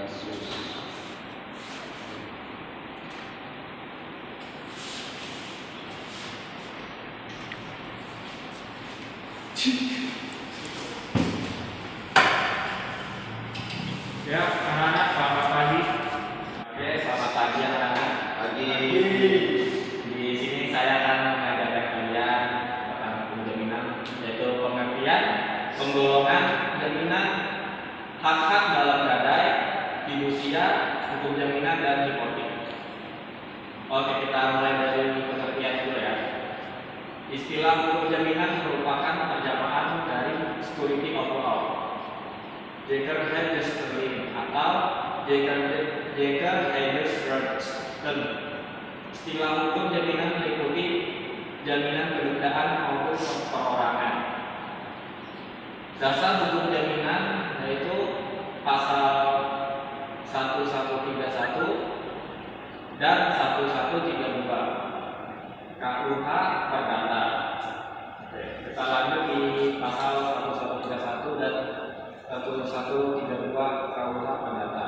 Yesus. Ya, anak-anak, selamat pagi. Oke, selamat pagi anak-anak. Pagi. Di sini saya akan mengajarkan kalian tentang hukum jaminan, yaitu pengertian, penggolongan jaminan, hak-hak dalam gadai, fidusia, hukum jaminan, dan hipotek. Oke, kita mulai dari pengertian dulu ya. Istilah hukum jaminan merupakan terjemahan dari security of law, Jaeger-Haidersgerling atau Jaeger-Haidersgerling. Istilah hukum jaminan meliputi jaminan kedudaan maupun perorangan. Dasar hukum jaminan yaitu pasal 1131 dan 1132 KUH Perdata. Oke, kita lanjut di pasal 1131 dan 1132 KUH Perdata.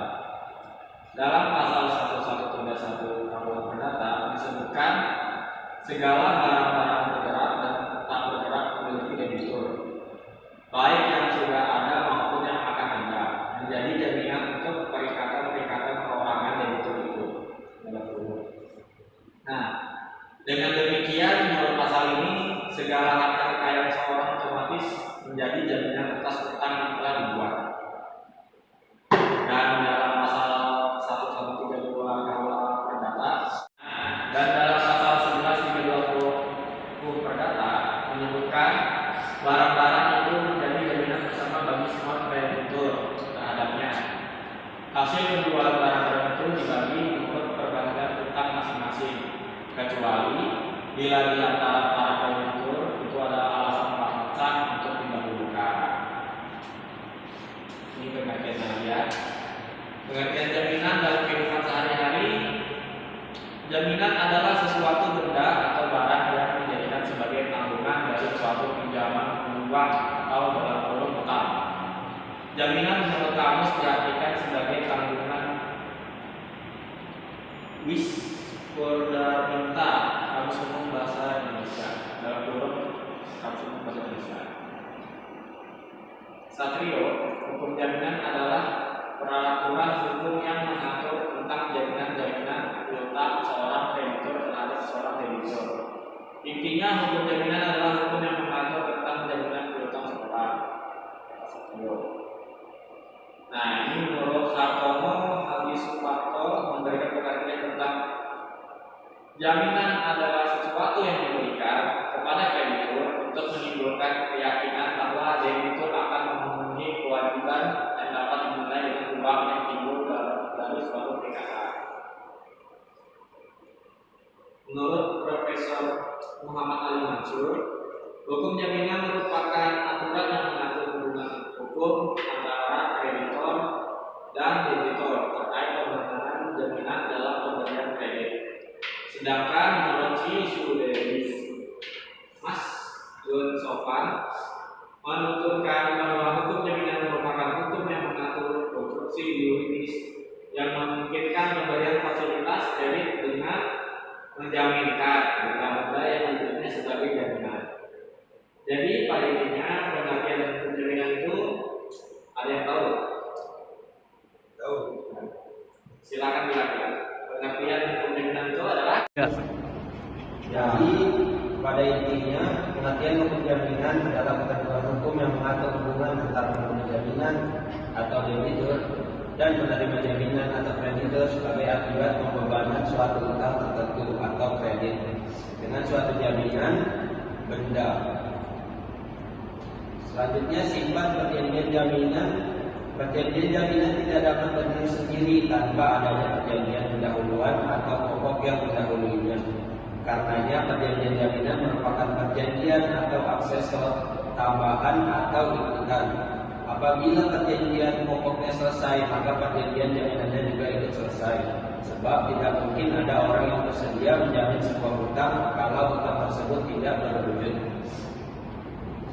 Dalam pasal 1131 KUH Perdata disebutkan segala barang-barang bergerak dan tak bergerak memiliki debitur, baik yang sudah ada maupun yang akan ada, menjadi jaminan untuk perikatan-perikatan perorangan debitur itu. Nah, dengan demikian menurut pasal ini segala harta kekayaan seorang otomatis menjadi jaminan atas utang yang telah dibuat. Dan dalam pasal 1132 KUH Perdata dan dalam pasal 1132 Perdata menyebutkan barang-barang itu menjadi jaminan bersama bagi semua kreditur terhadapnya. Hasil penjualan barang-barang itu dibagi menurut perbandingan utang masing-masing, kecuali bila di antara para kreditur itu ada alasan paksa untuk didahulukan. Ini pengertian ya. Pengertian jaminan dalam kehidupan sehari-hari. Jaminan adalah sesuatu benda atau barang yang dijadikan sebagai tanggungan dari suatu pinjaman uang atau dalam kurung utang. Jaminan menurut kamus diartikan sebagai tanggungan wisfordamenta, kamus umum bahasa Indonesia, dalam kurung kamus umum bahasa Indonesia. Satrio, hukum jaminan adalah peraturan hukum yang mengatur tentang jaminan-jaminan piutang seorang kreditur terhadap seorang debitur. Intinya hukum jaminan adalah hukum yang mengatur tentang jaminan piutang seorang. Satrio. Nah, ini menurut Hartono Hadisuparto memberikan pengertian tentang jaminan adalah sesuatu yang diberikan kepada kreditur untuk menimbulkan keyakinan bahwa debitur akan memenuhi kewajiban yang dapat dimulai dengan uang yang timbul dari suatu perikatan. Menurut Profesor Muhammad Ali Mansur, hukum jaminan merupakan aturan yang mengatur hubungan hukum antara kreditor dan debitor terkait pembenaran jaminan dalam pemberian kredit. Sedangkan menurut Davis, Mas John Sofan menuturkan bahwa hukum jaminan merupakan hukum yang mengatur konstruksi yuridis yang memungkinkan pemberian fasilitas kredit dengan menjaminkan benda-benda yang wujudnya sebagai jaminan. Jadi pada intinya pengertian hukum jaminan itu ada yang tahu? Tahu. Silakan bilang. Pengertian hukum jaminan itu adalah Jadi pada intinya pengertian hukum jaminan adalah ketentuan hukum yang mengatur hubungan antara penerima jaminan atau debitur dan penerima jaminan atau kreditur sebagai akibat pembebanan suatu utang tertentu atau kredit dengan suatu jaminan benda. Selanjutnya simpan perjanjian jaminan. Perjanjian jaminan tidak dapat berdiri sendiri tanpa adanya perjanjian pendahuluan atau pokok yang mendahulunya. Karenanya perjanjian jaminan merupakan perjanjian atau aksesor tambahan atau ikutan. Apabila perjanjian pokoknya selesai, maka perjanjian jaminannya juga ikut selesai. Sebab tidak mungkin ada orang yang bersedia menjamin sebuah hutang kalau hutang tersebut tidak berwujud.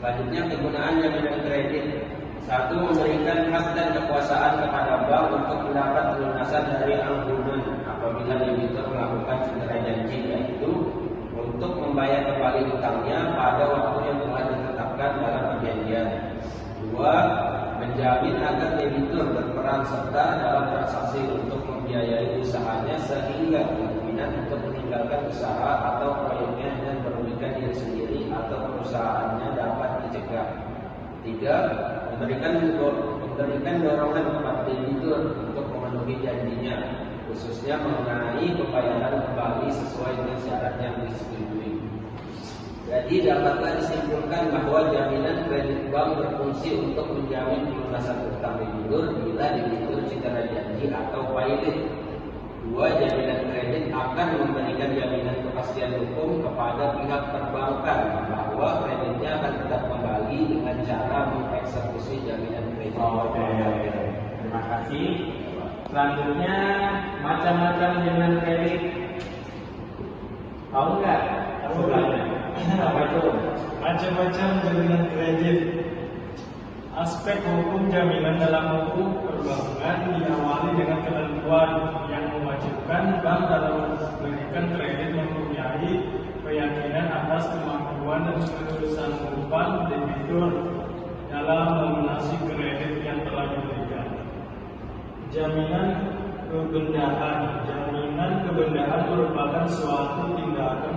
Selanjutnya, kegunaan jaminan kredit. Satu, memberikan hak dan kekuasaan kepada bank untuk mendapat pelunasan dari ampunan apabila debitur melakukan cedera janji, yaitu untuk membayar kembali hutangnya pada waktu yang telah ditetapkan dalam perjanjian. Dua, menjamin agar debitur berperan serta dalam transaksi untuk membiayai usahanya sehingga kemungkinan untuk meninggalkan usaha atau proyeknya dan merugikan diri sendiri atau perusahaannya dapat dicegah. Tiga, memberikan dorongan kepada debitur untuk memenuhi janjinya, khususnya mengenai pembayaran kembali sesuai dengan syarat yang disetujui. Jadi dapatlah disimpulkan bahwa jaminan kredit bank berfungsi untuk menjamin pelunasan utang debitur bila debitur cedera janji atau pailit. Dua, jaminan kredit akan memberikan jaminan kepastian hukum kepada pihak perbankan bahwa kreditnya akan tetap kembali dengan cara mengeksekusi jaminan kredit. Oke. Terima kasih. Selanjutnya, macam-macam jaminan kredit. Tahu nggak? Sebelahnya. Apa itu? Macam-macam jaminan kredit. Aspek hukum jaminan dalam hukum perbankan diawali dengan ketentuan yang mewajibkan bank dalam memberikan kredit mempunyai keyakinan atas kemampuan dan kesanggupan debitur dalam melunasi kredit yang telah diberikan. Jaminan kebendahan. Jaminan kebendahan merupakan suatu tindakan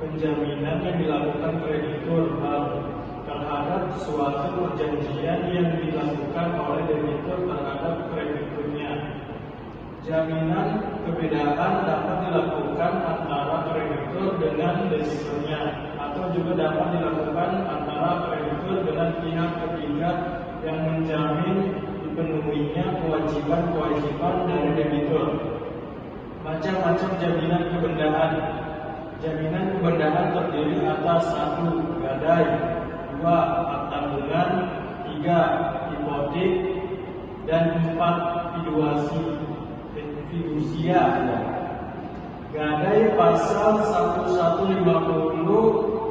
penjaminan yang dilakukan kreditur terhadap suatu perjanjian yang dilakukan oleh debitur terhadap krediturnya. Jaminan kebedahan dapat dilakukan antara kreditur dengan debiturnya atau juga dapat dilakukan antara kreditur dengan pihak ketiga yang menjamin dipenuhinya kewajiban-kewajiban dari debitur. Macam-macam jaminan kebendahan. Jaminan kebendahan terdiri atas 1. Gadai, 2. Hak tanggungan, 3. Hipotek, dan 4. Fidusia. Gadai pasal 1150,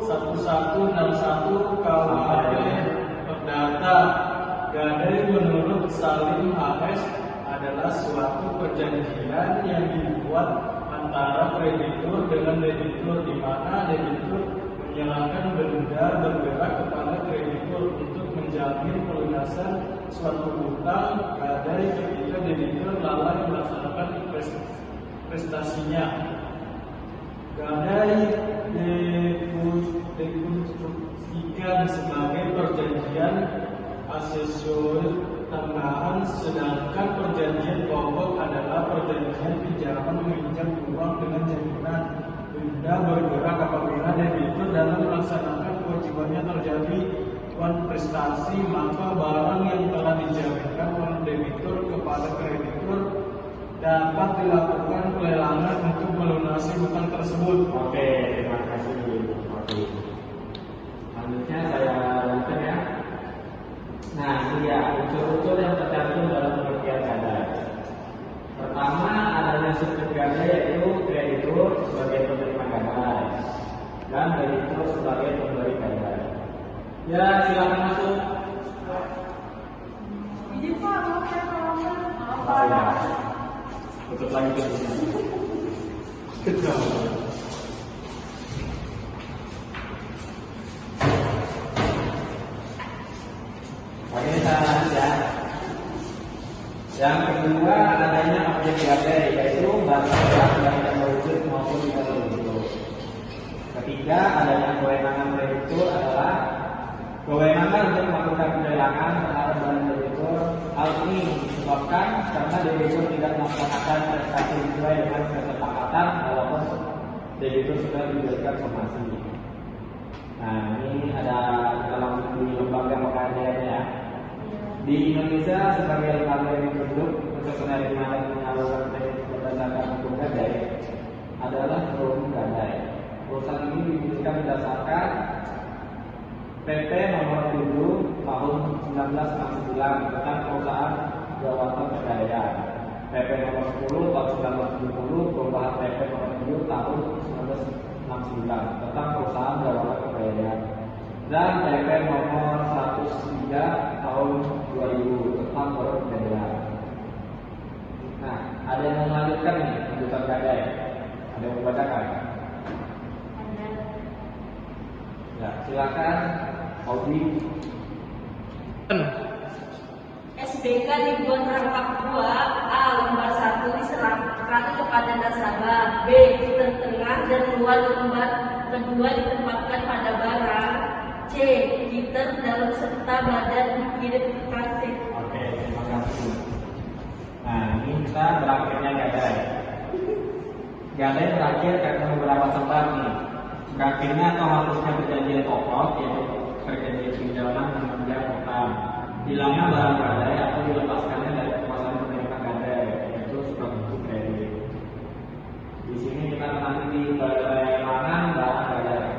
1161 KUHP Perdata. Gadai menurut Salim AS adalah suatu perjanjian yang dibuat antara kreditur dengan debitur, di mana debitur menyerahkan benda bergerak kepada kreditur untuk menjamin pelunasan suatu hutang gadai ketika debitur lalai melaksanakan prestasinya. Gadai dikonstruksikan sebagai perjanjian aksesori tambahan, sedangkan perjanjian pokok adalah perjanjian pinjaman meminjam uang dengan jaminan benda bergerak apabila debitur dalam melaksanakan kewajibannya terjadi prestasi, maka barang yang telah dijaminkan oleh debitur kepada kreditur dapat dilakukan pelelangan untuk melunasi hutang tersebut. Oke, terima kasih. Oke. Selanjutnya saya lanjutkan ya. Nah, ini ya unsur-unsur yang tercantum dalam pengertian gadai. Pertama, adanya subjek gadai yaitu kreditur sebagai penerima gadai dan debitur sebagai pemberi gadai. Ya, silakan masuk. Ini Pak, Apa ya? Tutup lagi pintunya. Betul. Oke, ya. Yang kedua, adanya objek gadai yaitu barang yang terwujud maupun tidak terwujud. Ketiga, adanya kewenangan kreditur adalah kewenangan untuk melakukan pelelangan terhadap barang debitur. Hal ini disebabkan karena debitur tidak melaksanakan prestasi sesuai dengan kesepakatan walaupun debitur sudah diberikan somasi. Nah, ini ada dalam di lembaga pegadaian ya. Di Indonesia sebagai lembaga yang dibentuk untuk menerima dan menyalurkan kredit berdasarkan hukum gadai adalah forum gadai. Perusahaan ini didirikan berdasarkan PP nomor 7 tahun 1969 tentang perusahaan jawatan pegadaian. PP nomor 10 tahun 1970 perubahan PP nomor 7 tahun 1969 tentang perusahaan jawatan pegadaian. dan PP nomor 103 tahun 2000 tentang produk perdagangan. Nah, ada yang mau melanjutkan nih lanjutan gadai? Ada yang membacakan? Ada. Ya, silakan. Audi. SBK dibuat rangkap 2, A lembar 1 diserahkan kepada nasabah, B di tengah dan luar lembar kedua ditempatkan pada barang, C gitar dalam serta badan dikirim ke kasir. Oke, terima kasih. Nah, ini kita berakhirnya gadai. Gadai berakhir karena beberapa sebab nih. Berakhirnya atau hapusnya perjanjian pokok, yaitu perjanjian pinjaman dan pembayaran utang. Hilangnya barang gadai atau dilepaskannya dari kekuasaan penerima gadai, yaitu surat bukti kredit. Di sini kita menanti di keterangan barang gadai.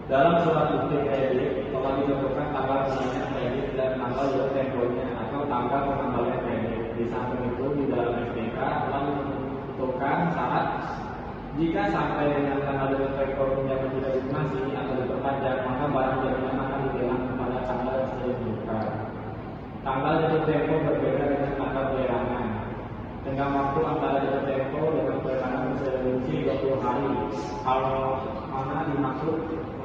Dalam surat bukti kredit telah ditentukan tanggal penyampaian kredit dan tanggal jatuh temponya atau tanggal pengembalian kredit. Di samping itu di dalam SPK telah ditentukan syarat jika sampai dengan tanggal jatuh tempo pinjaman tidak dilunasi atau diperpanjang, maka barang jaminan akan dilelang kepada tanggal yang sudah ditentukan. Tanggal jatuh tempo berbeda dengan tanggal pelelangan. Tenggang waktu antara jatuh tempo dengan pelelangan berselisih 20 hari. Hal mana dimaksud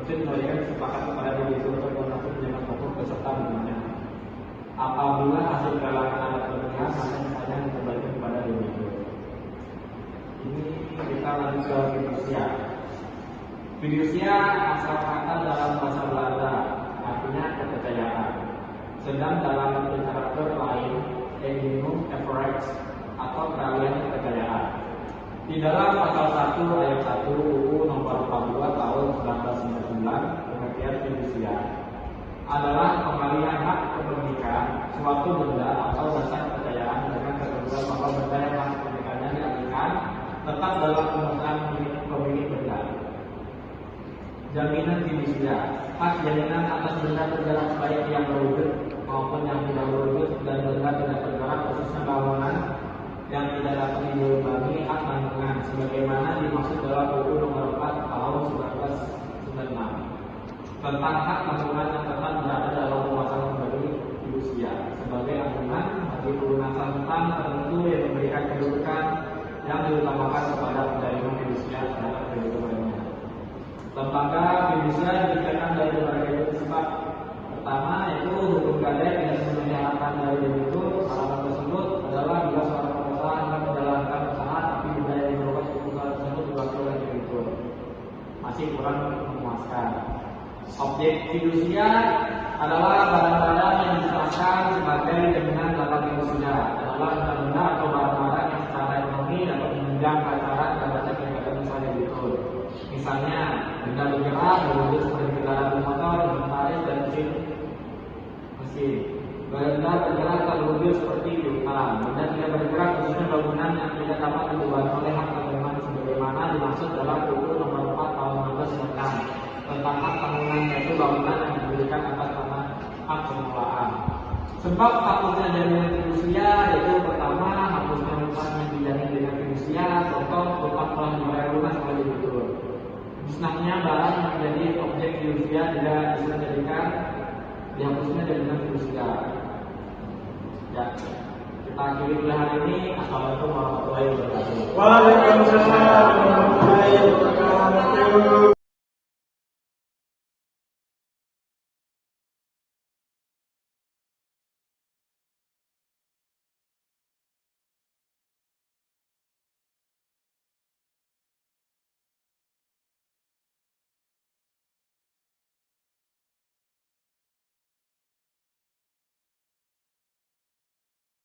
untuk memberikan kesepakatan kepada debitur untuk melunasi pinjaman pokok beserta bunganya. Apabila hasil pelelangan alat berlebihan, maka misalnya dikembalikan kepada debitur. Ini kita lanjut ke fidusia. Fidusia asal kata dalam bahasa Belanda, artinya kepercayaan. Sedang dalam literatur lain, eminum average atau keahlian kepercayaan. Di dalam pasal 1 ayat 1 UU nomor 42 tahun 1999, pengertian fidusia adalah pengalihan hak kepemilikan suatu benda atau dasar kepercayaan dengan ketentuan bahwa benda yang hak kepemilikannya dialihkan tetap dalam penguasaan pemilik benda. Jaminan fidusia, hak jaminan atas benda bergerak baik yang berwujud maupun yang tidak berwujud dan benda tidak bergerak, khususnya bangunan yang tidak dapat diimbangi hak tanggungan sebagaimana dimaksud dalam UU nomor 4 tahun 1996 tentang hak tanggungan yang tetap berada dalam penguasaan pemberi fidusia sebagai tanggungan bagi pelunasan utang tertentu yang memberikan kedudukan yang diutamakan kepada penerima fidusia terhadap krediturnya. Lembaga fidusia diberikan dari berbagai sifat. Pertama, yaitu hukum gadai tidak sepenuhnya harapan dari debitur. Harapan tersebut adalah bila seorang pengusaha hendak menjalankan usaha tapi biaya yang berobat usaha tersebut diwakili oleh debitur masih kurang memuaskan. Objek fidusia adalah barang-barang yang diserahkan sebagai jaminan dalam fidusia adalah benda atau barang-barang yang secara ekonomi dapat menunjang lancaran kegiatan kegiatan usaha debitur. Misalnya, benda bergerak berwujud seperti kendaraan bermotor, inventaris dan mesin. Benda bergerak tak berwujud seperti piutang. Benda tidak bergerak khususnya bangunan yang tidak dapat diubah oleh hak tanggungan sebagaimana dimaksud dalam UU nomor 4 tahun 1996 tentang hak tanggungan, yaitu bangunan yang diberikan atas nama hak pengelolaan. Sebab hapusnya jaminan fidusia yaitu pertama, hapusnya utang yang dijamin dengan fidusia, contoh utang telah dibayar lunas oleh debitur. Musnahnya barang yang menjadi objek fidusia tidak bisa dijadikan dihapusnya jaminan fidusia. Ya, kita akhiri hari ini. Assalamualaikum warahmatullahi wabarakatuh. Waalaikumsalam.